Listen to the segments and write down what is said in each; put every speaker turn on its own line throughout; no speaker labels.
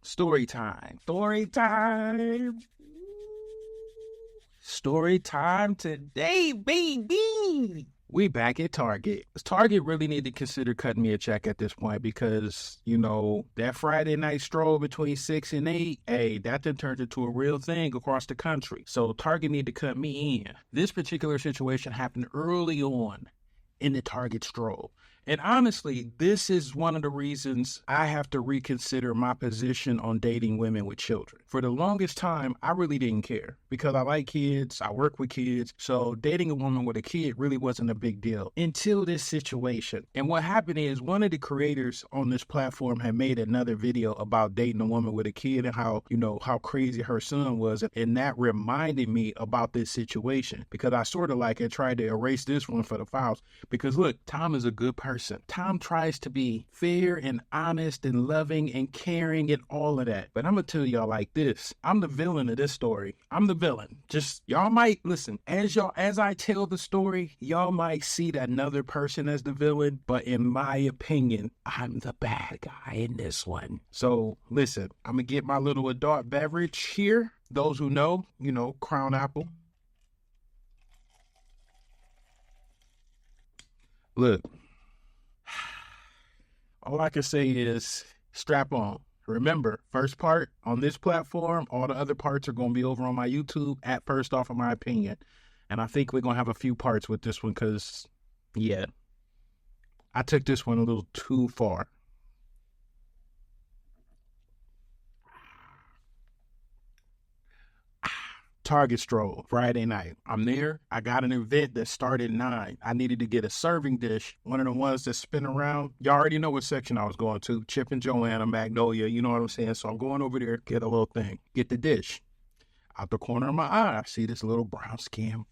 Story time. Story time. Story time today, baby. We back at Target. Target really need to consider cutting me a check at this point because, that Friday night stroll between 6 and 8, that then turned into a real thing across the country. So Target need to cut me in. This particular situation happened early on in the Target stroll. And honestly, this is one of the reasons I have to reconsider my position on dating women with children. For the longest time, I really didn't care because I like kids, I work with kids, so dating a woman with a kid really wasn't a big deal until this situation. And what happened is one of the creators on this platform had made another video about dating a woman with a kid and how crazy her son was. And that reminded me about this situation because I sort of had tried to erase this one for the files because look, Tom is a good person. Tom tries to be fair and honest and loving and caring and all of that. But I'm going to tell y'all like this. I'm the villain of this story. I'm the villain. Just y'all might listen as I tell the story, y'all might see another person as the villain. But in my opinion, I'm the bad guy in this one. So listen, I'm going to get my little adult beverage here. Those who know, Crown Apple. Look. All I can say is strap on. Remember, first part on this platform, all the other parts are going to be over on my YouTube at First Off of My Opinion. And I think we're going to have a few parts with this one because, I took this one a little too far. Target stroll, Friday night. I'm there. I got an event that started at 9. I needed to get a serving dish, one of the ones that spin around. Y'all already know what section I was going to. Chip and Joanna, Magnolia, you know what I'm saying? So I'm going over there, get a little thing, get the dish. Out the corner of my eye, I see this little brown skin.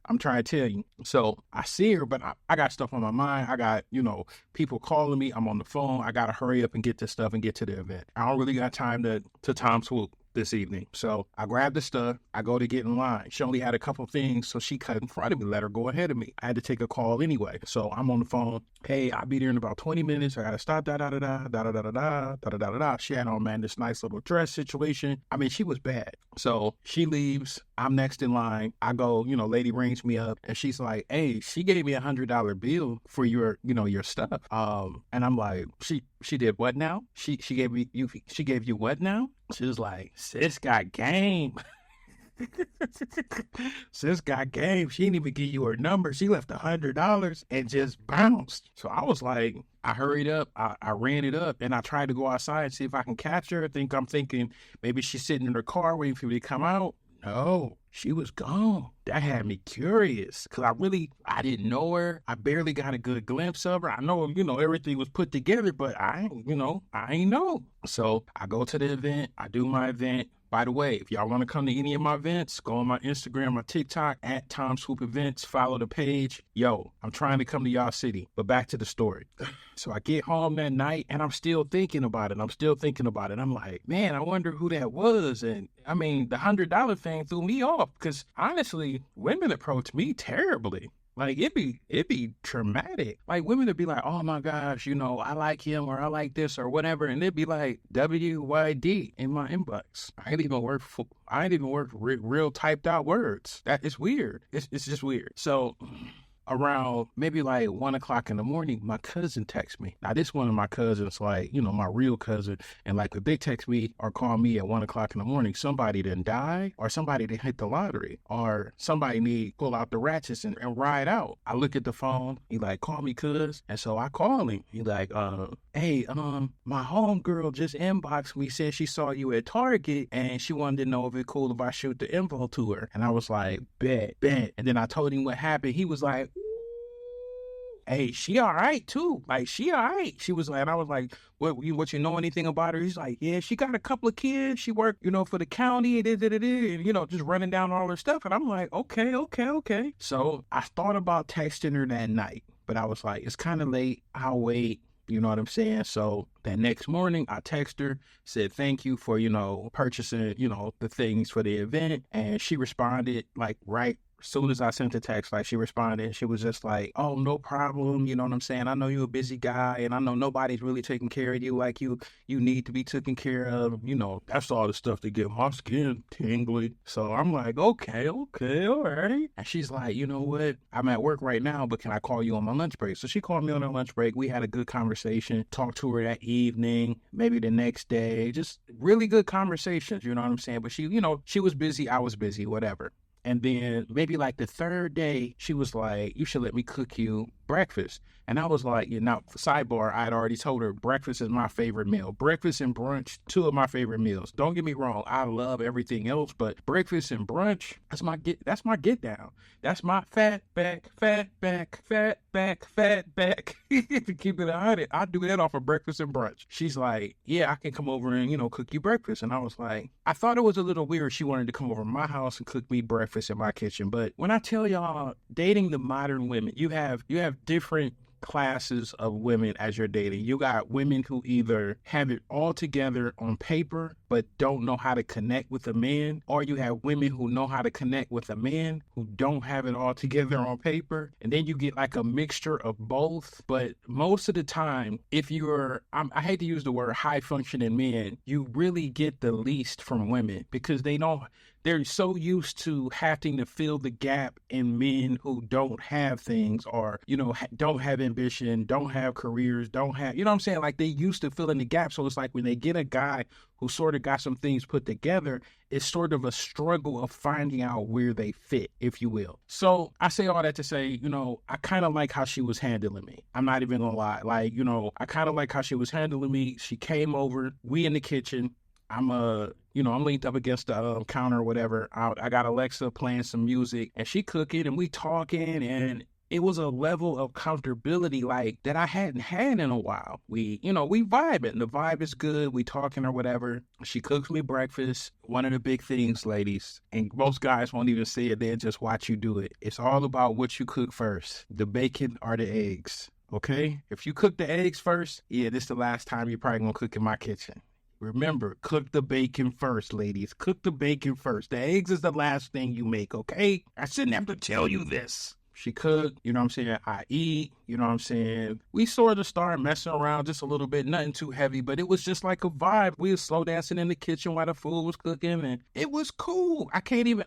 I'm trying to tell you. So I see her, but I got stuff on my mind. I got, people calling me. I'm on the phone. I got to hurry up and get this stuff and get to the event. I don't really got time to Tom Swoope this evening. So I grab the stuff. I go to get in line. She only had a couple things, so she cut in front of me, let her go ahead of me. I had to take a call anyway. So I'm on the phone. Hey, I'll be there in about 20 minutes. I got to stop, da-da-da-da. She had on, man, this nice little dress situation. I mean, she was bad. So she leaves. I'm next in line. I go, lady rings me up and she's like, hey, she gave me $100 bill for your stuff. And I'm like, she did what now? She gave you what now? She was like, sis got game. Sis got game. She didn't even give you her number. She left $100 and just bounced. So I was like, I hurried up. I ran it up and I tried to go outside and see if I can catch her. I'm thinking maybe she's sitting in her car waiting for me to come out. No, she was gone. That had me curious because I didn't know her. I barely got a good glimpse of her. I know, everything was put together, but I ain't know. So I go to the event. I do my event. By the way, if y'all want to come to any of my events, go on my Instagram, my TikTok, at Tom Swoope Events. Follow the page. Yo, I'm trying to come to y'all city. But back to the story. So I get home that night, and I'm still thinking about it. I'm like, man, I wonder who that was. And, the $100 thing threw me off because, honestly, women approach me terribly. Like, it'd be traumatic. Like, women would be like, oh, my gosh, I like him or I like this or whatever. And it'd be like, WYD in my inbox. I ain't even work real typed out words. That is weird. It's just weird. So around maybe 1 o'clock in the morning, my cousin texts me. Now, this one of my cousins, my real cousin. And if they text me or call me at 1 o'clock in the morning, somebody didn't die or somebody didn't hit the lottery or somebody need to pull out the ratchets and ride out. I look at the phone. He call me cuz. And so I call him. He hey, my homegirl just inboxed me, said she saw you at Target and she wanted to know if it's cool if I shoot the info to her. And I was like, bet. And then I told him what happened. He was like, hey, she all right too. She all right. She was like, and I was like, what you know anything about her? He's like, yeah, she got a couple of kids. She worked, for the county and just running down all her stuff. And I'm like, okay. So I thought about texting her that night, but I was like, it's kind of late. I'll wait. You know what I'm saying? So that next morning, I text her, said thank you for, purchasing, the things for the event. And she responded right As soon as I sent the text, like she responded, she was just like, "Oh, no problem. You know what I'm saying? I know you're a busy guy, and I know nobody's really taking care of you like you need to be taken care of. You know, that's all the stuff to get my skin tingly." So I'm like, okay, all right. And she's like, "You know what? I'm at work right now, but can I call you on my lunch break?" So she called me on her lunch break. We had a good conversation. Talked to her that evening, maybe the next day. Just really good conversations. You know what I'm saying? But she, she was busy. I was busy. Whatever. And then maybe like the third day, she was like, "You should let me cook you breakfast." And I was like, sidebar, I had already told her breakfast is my favorite meal. Breakfast and brunch, two of my favorite meals. Don't get me wrong, I love everything else, but breakfast and brunch, that's my get down. That's my fat back, fat back, fat back, fat back. To keep it 100, I do that off of breakfast and brunch. She's like, "Yeah, I can come over and, cook you breakfast." And I was like, I thought it was a little weird she wanted to come over to my house and cook me breakfast in my kitchen. But when I tell y'all, dating the modern women, you have different classes of women as you're dating. You got women who either have it all together on paper but don't know how to connect with a man, or you have women who know how to connect with a man who don't have it all together on paper. And then you get like a mixture of both. But most of the time, if I hate to use the word high functioning men, you really get the least from women because they're so used to having to fill the gap in men who don't have things or, don't have ambition, don't have careers, don't have, you know what I'm saying? Like they used to fill in the gap. So it's like when they get a guy who sort of got some things put together, it's sort of a struggle of finding out where they fit, if you will. So I say all that to say, I kind of like how she was handling me. I'm not even gonna lie. Like, I kind of like how she was handling me. She came over, we in the kitchen. I'm leaned up against the counter or whatever. I got Alexa playing some music and she cooking and we talking, and it was a level of comfortability like that I hadn't had in a while. We vibing. The vibe is good. We talking or whatever. She cooks me breakfast. One of the big things, ladies, and most guys won't even say it, they'll just watch you do it. It's all about what you cook first, the bacon or the eggs. Okay? If you cook the eggs first, yeah, this is the last time you're probably gonna cook in my kitchen. Remember, cook the bacon first, ladies. Cook the bacon first. The eggs is the last thing you make, okay? I shouldn't have to tell you this. She cooked, you know what I'm saying? I eat, you know what I'm saying? We sort of started messing around just a little bit, nothing too heavy, but it was just like a vibe. We were slow dancing in the kitchen while the food was cooking, and it was cool. I can't even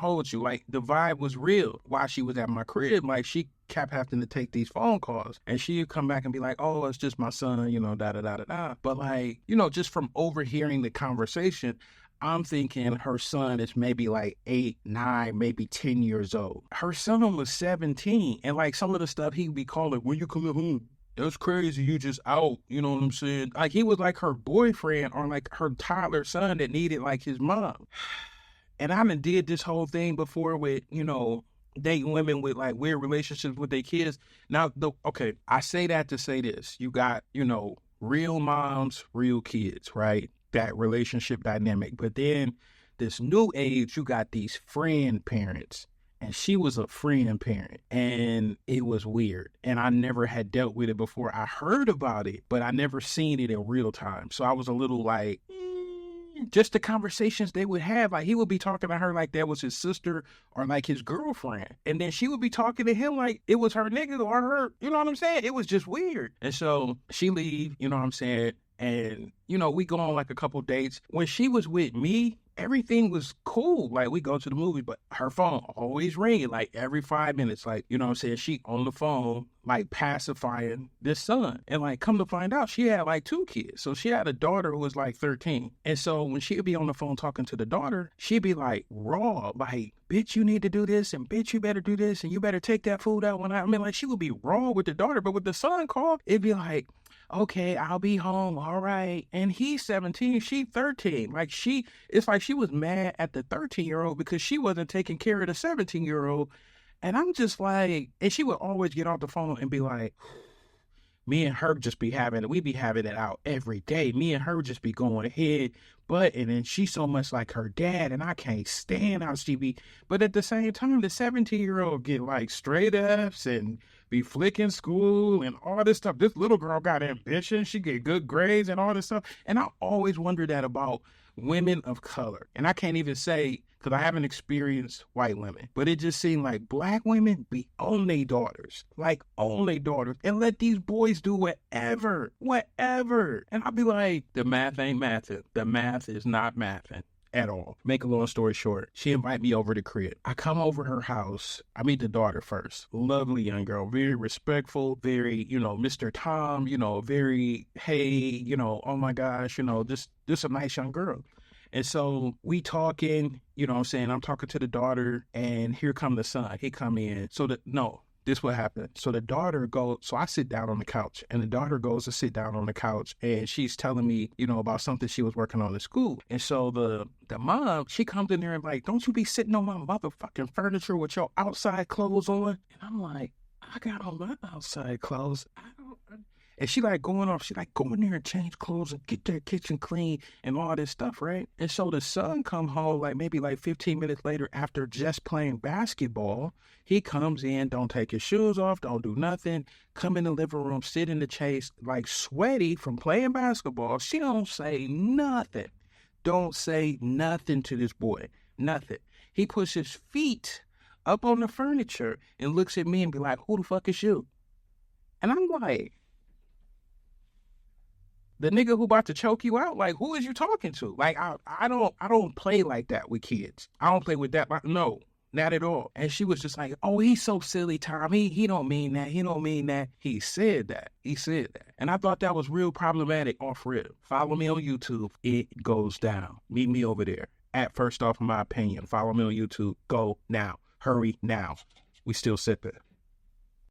hold you. Like, the vibe was real while she was at my crib. Like, she kept having to take these phone calls, and she'd come back and be like, "Oh, it's just my son, da-da-da-da-da." But like, just from overhearing the conversation, I'm thinking her son is maybe like 8, 9, maybe 10 years old. Her son was 17. And like some of the stuff he'd be calling, "When you come home, that's crazy. You just out." You know what I'm saying? Like he was like her boyfriend or like her toddler son that needed like his mom. And I done did this whole thing before with, dating women with like weird relationships with their kids. Now, I say that to say this. You got, real moms, real kids, right? That relationship dynamic. But then this new age, you got these friend parents, and she was a friend parent, and it was weird. And I never had dealt with it before. I heard about it, but I never seen it in real time. So I was a little like, just the conversations they would have. Like he would be talking to her like that was his sister or like his girlfriend. And then she would be talking to him like it was her nigga or her, you know what I'm saying? It was just weird. And so she leave, you know what I'm saying? And, we go on like a couple dates. When she was with me, everything was cool. Like we go to the movie, but her phone always ringing like every 5 minutes. Like, you know what I'm saying? She on the phone, like pacifying this son. And like come to find out, she had like 2 kids. So she had a daughter who was like 13. And so when she'd be on the phone talking to the daughter, she'd be like raw, like, "Bitch, you need to do this, and bitch, you better do this, and you better take that food out like she would be raw with the daughter. But with the son called, it'd be like, "Okay, I'll be home. All right." And he's 17, she 13. Like it's like she was mad at the 13-year-old because she wasn't taking care of the 17-year-old. And I'm just like, and she would always get off the phone and be like, me and her just be having it. We be having it out every day. Me and her just be going ahead, But, and then she's so much like her dad, and I can't stand how she be. But at the same time, the 17-year-old get like straight F's and be flicking school and all this stuff. This little girl got ambition. She get good grades and all this stuff. And I always wonder that about women of color. And I can't even say, because I haven't experienced white women, but it just seemed like black women be on their daughters, like on their daughters, and let these boys do whatever. And I'll be like, the math ain't mathing. The math is not mathing at all. Make a long story short, she invite me over to crib. I come over her house. I meet the daughter first. Lovely young girl, very respectful, very, Mr. Tom, very, hey, oh my gosh, just a nice young girl. And so we talking, what I'm saying? I'm talking to the daughter, and here come the son. He come in. This what happened. So the daughter goes, so I sit down on the couch, and the daughter goes to sit down on the couch, and she's telling me, about something she was working on in school. And so the mom, she comes in there and like, don't you be sitting on my motherfucking furniture with your outside clothes on? And I'm like, I got on my outside clothes. And she like going off, she like go in there and change clothes and get their kitchen clean and all this stuff, right? And so the son come home like maybe like 15 minutes later after just playing basketball. He comes in, don't take his shoes off, don't do nothing, come in the living room, sit in the chase, like sweaty from playing basketball. She don't say nothing. Don't say nothing to this boy, nothing. He puts his feet up on the furniture and looks at me and be like, who the fuck is you? And I'm like, the nigga who about to choke you out, like, who is you talking to? Like, I don't play like that with kids. I don't play with that. No, not at all. And she was just like, oh, he's so silly, Tom. He don't mean that. He don't mean that. He said that. And I thought that was real problematic off rip. Follow me on YouTube. It goes down. Meet me over there. At First Off My Opinion. Follow me on YouTube. Go now. Hurry now. We still sit there.